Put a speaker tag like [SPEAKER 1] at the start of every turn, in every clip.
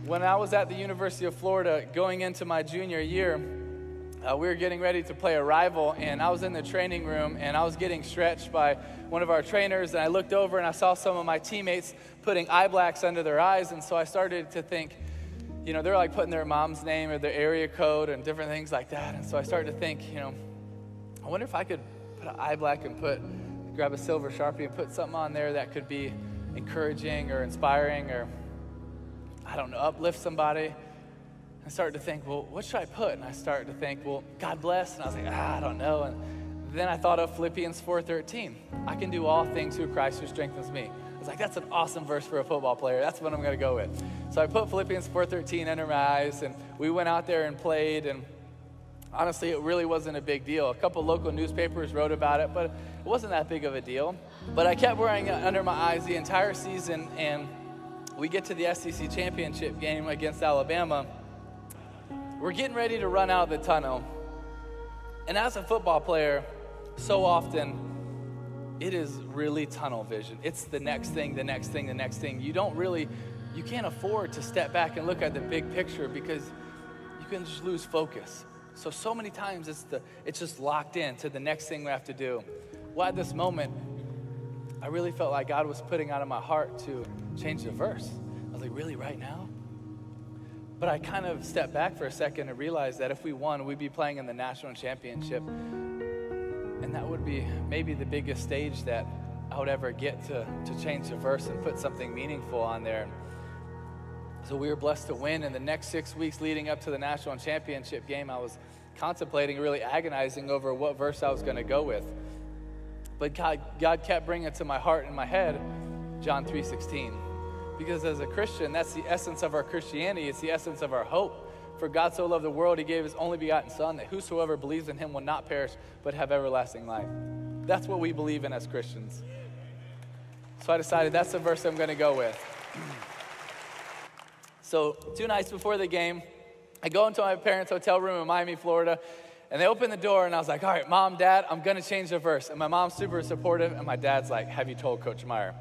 [SPEAKER 1] When I was at the University of Florida going into my junior year, we were getting ready to play a rival, and I was in the training room, and I was getting stretched by one of our trainers, and I looked over and I saw some of my teammates putting eye blacks under their eyes, and so I started to think, they're like putting their mom's name or their area code and different things like that, and so I started to think, I wonder if I could put an eye black and grab a silver Sharpie and put something on there that could be encouraging or inspiring or, I don't know, uplift somebody. I started to think, well, what should I put? And I started to think, well, God bless. And I was like, I don't know. And then I thought of Philippians 4:13. I can do all things through Christ who strengthens me. I was like, that's an awesome verse for a football player. That's what I'm going to go with. So I put Philippians 4:13 under my eyes, and we went out there and played. And honestly, it really wasn't a big deal. A couple local newspapers wrote about it, but it wasn't that big of a deal. But I kept wearing it under my eyes the entire season, and we get to the SEC championship game against Alabama. We're getting ready to run out of the tunnel. And as a football player, so often it is really tunnel vision. It's the next thing, the next thing, the next thing. You can't afford to step back and look at the big picture because you can just lose focus. So many times it's just locked in to the next thing we have to do. Well, at this moment, I really felt like God was putting out of my heart to change the verse. I was like, really, right now? But I kind of stepped back for a second and realized that if we won, we'd be playing in the national championship. And that would be maybe the biggest stage that I would ever get to change the verse and put something meaningful on there. So we were blessed to win. And the next 6 weeks leading up to the national championship game, I was contemplating, really agonizing over what verse I was going to go with. But God kept bringing it to my heart and my head, John 3:16. Because as a Christian, that's the essence of our Christianity. It's the essence of our hope. For God so loved the world, he gave his only begotten Son, that whosoever believes in him will not perish, but have everlasting life. That's what we believe in as Christians. So I decided that's the verse I'm going to go with. So 2 nights before the game, I go into my parents' hotel room in Miami, Florida, and they open the door, and I was like, all right, Mom, Dad, I'm going to change the verse. And my mom's super supportive, and my dad's like, have you told Coach Meyer?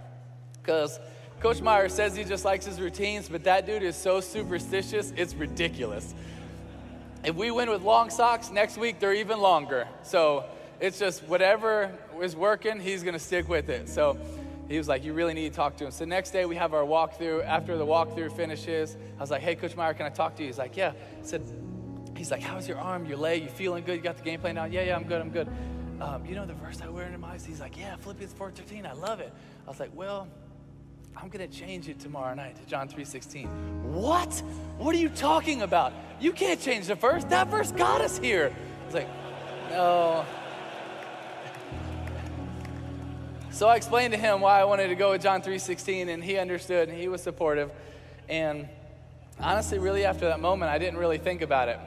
[SPEAKER 1] Because Coach Meyer says he just likes his routines, but that dude is so superstitious, it's ridiculous. If we win with long socks, next week they're even longer. So it's just whatever is working, he's going to stick with it. So he was like, you really need to talk to him. So next day we have our walkthrough. After the walkthrough finishes, I was like, hey, Coach Meyer, can I talk to you? He's like, yeah. He's like, how's your arm, your leg? You feeling good? You got the game plan down? Yeah, I'm good. You know the verse I wear in my eyes? He's like, yeah, Philippians 4:13, I love it. I was like, well, I'm going to change it tomorrow night to John 3:16. What? What are you talking about? You can't change the verse. That verse got us here. I was like, no. So I explained to him why I wanted to go with John 3:16, and he understood, and he was supportive. And honestly, really after that moment, I didn't really think about it.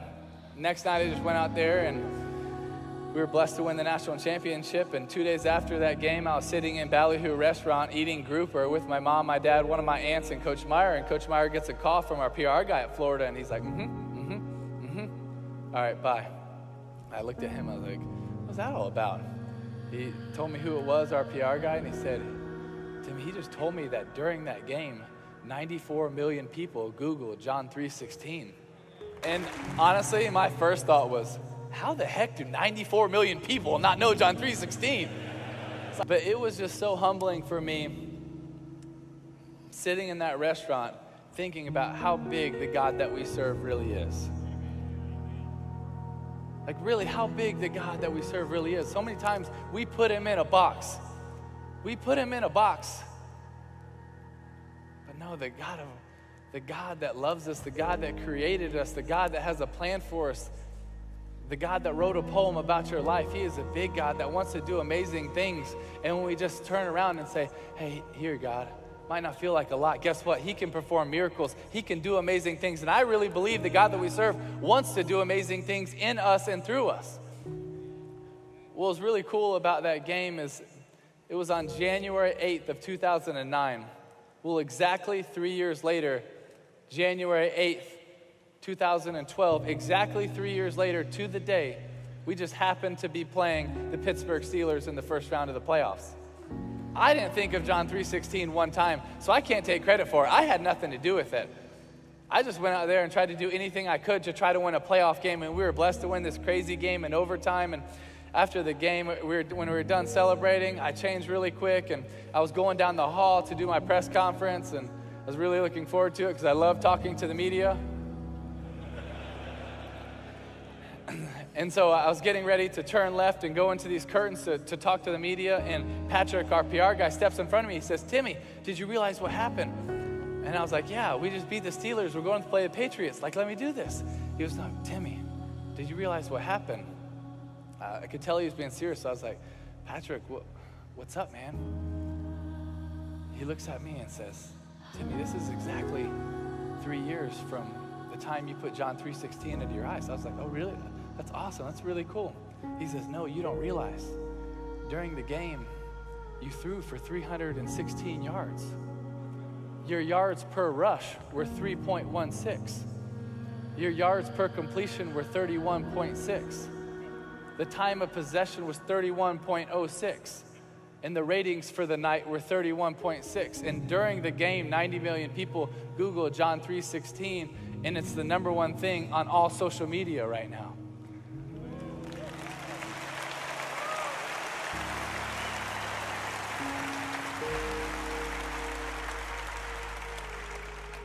[SPEAKER 1] Next night, I just went out there, and we were blessed to win the national championship. And 2 days after that game, I was sitting in Ballyhoo restaurant eating grouper with my mom, my dad, one of my aunts, and Coach Meyer. And Coach Meyer gets a call from our PR guy at Florida, and he's like, all right, bye. I looked at him, I was like, what's that all about? He told me who it was, our PR guy, and he said, Tim, he just told me that during that game, 94 million people Googled John 3:16. And honestly, my first thought was, how the heck do 94 million people not know John 3:16? But it was just so humbling for me sitting in that restaurant thinking about how big the God that we serve really is. Like really how big the God that we serve really is. So many times we put him in a box. But no, the God that loves us, the God that created us, the God that has a plan for us, the God that wrote a poem about your life, he is a big God that wants to do amazing things. And when we just turn around and say, hey, here, God, might not feel like a lot. Guess what? He can perform miracles. He can do amazing things. And I really believe the God that we serve wants to do amazing things in us and through us. What was really cool about that game is it was on January 8th of 2009. Well, exactly 3 years later, January 8th, 2012, exactly 3 years later to the day, we just happened to be playing the Pittsburgh Steelers in the first round of the playoffs. I didn't think of John 3:16 one time, so I can't take credit for it. I had nothing to do with it. I just went out there and tried to do anything I could to try to win a playoff game, and we were blessed to win this crazy game in overtime. And after the game, when we were done celebrating, I changed really quick, and I was going down the hall to do my press conference, and I was really looking forward to it because I love talking to the media. And so I was getting ready to turn left and go into these curtains to talk to the media, and Patrick, our PR guy, steps in front of me. He says, "Timmy, did you realize what happened?" And I was like, "Yeah, we just beat the Steelers. We're going to play the Patriots. Like, let me do this." He was like, "Timmy, did you realize what happened?" I could tell he was being serious, so I was like, "Patrick, what's up, man?" He looks at me and says, "Timmy, this is exactly 3 years from the time you put John 3:16 into your eyes." I was like, "Oh, really? That's awesome. That's really cool." He says, "No, you don't realize. During the game, you threw for 316 yards. Your yards per rush were 3.16. Your yards per completion were 31.6. The time of possession was 31.06. And the ratings for the night were 31.6. And during the game, 90 million people Googled John 3:16, and it's the number one thing on all social media right now."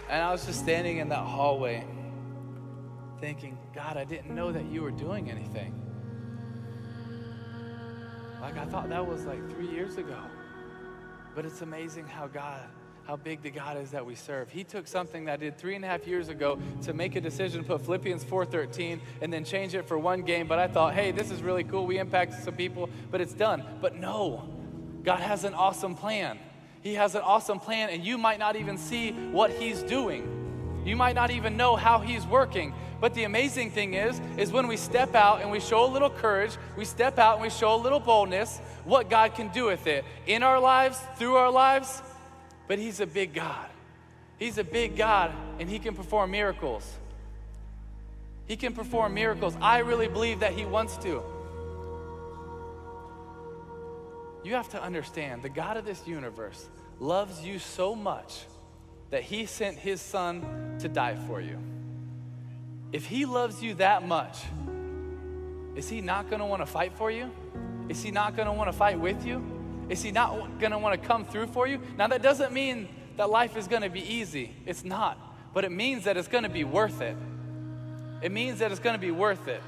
[SPEAKER 1] And I was just standing in that hallway thinking, "God, I didn't know that you were doing anything. Like, I thought that was like 3 years ago." But it's amazing how big the God is that we serve. He took something that I did 3.5 years ago to make a decision, put Philippians 4:13, and then change it for one game. But I thought, hey, this is really cool. We impacted some people, but it's done. But no, God has an awesome plan. He has an awesome plan, and you might not even see what he's doing. You might not even know how he's working. But the amazing thing is when we step out and we show a little courage, we step out and we show a little boldness, what God can do with it in our lives, through our lives. But he's a big God. He's a big God, and he can perform miracles. He can perform miracles. I really believe that he wants to. You have to understand, the God of this universe loves you so much that he sent his son to die for you. If he loves you that much, is he not going to want to fight for you? Is he not going to want to fight with you? Is he not going to want to come through for you? Now, that doesn't mean that life is going to be easy. It's not. But it means that it's going to be worth it. It means that it's going to be worth it.